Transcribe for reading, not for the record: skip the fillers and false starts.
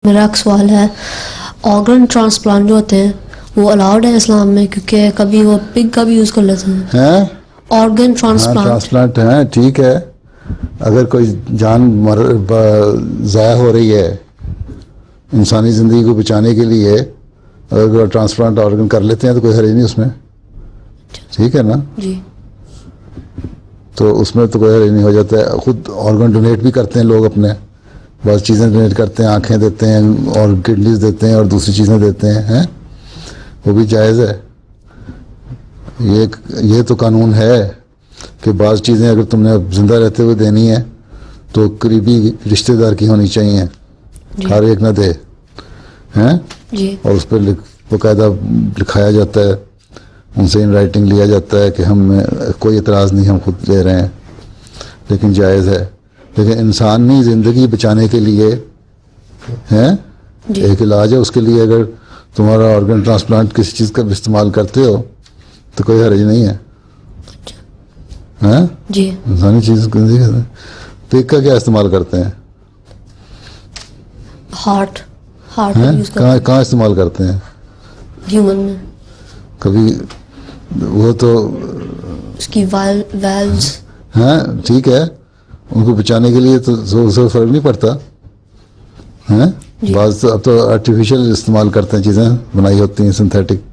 मेरा एक सवाल है, ऑर्गन ट्रांसप्लांट जो होते हैं वो अलाउड है इस्लाम में? क्योंकि कभी वो पिग का भी यूज कर लेते हैं। ऑर्गन ट्रांसप्लांट है, ठीक है। अगर कोई जान ज़ाया हो रही है इंसानी ज़िंदगी को बचाने के लिए, अगर ट्रांसप्लांट ऑर्गन कर लेते हैं तो कोई हर्ज नहीं उसमें, ठीक है ना जी। तो उसमें तो कोई हर्ज नहीं हो जाता है। खुद ऑर्गन डोनेट भी करते हैं लोग, अपने बहुत चीज़ें डोनेट करते हैं, आंखें देते हैं और किडनीज देते हैं और दूसरी चीज़ें देते हैं, वो भी जायज़ है। ये तो कानून है कि बाज़ चीज़ें अगर तुमने ज़िंदा रहते हुए देनी है तो करीबी रिश्तेदार की होनी चाहिए, हर एक ना दे, हैं जी। और उस पर बाकायदा लिखाया जाता है, उनसे इन राइटिंग लिया जाता है कि हम कोई एतराज़ नहीं, हम खुद दे रहे हैं, लेकिन जायज़ है। लेकिन इंसानी ज़िंदगी बचाने के लिए हैं एक इलाज है, उसके लिए अगर तुम्हारा ऑर्गन ट्रांसप्लांट किसी चीज़ का इस्तेमाल करते हो तो कोई हर्ज नहीं है, हैं जी। इंसानी चीज़ पिग का क्या इस्तेमाल करते हैं? हार्ट कहाँ इस्तेमाल करते हैं? ह्यूमन में कभी वो तो उसकी वाल्व्स हैं, ठीक है, उनको बचाने के लिए तो उससे फर्क नहीं पड़ता, हैं बाज़ तो अब तो आर्टिफिशियल इस्तेमाल करते हैं, चीज़ें बनाई होती हैं सिंथेटिक।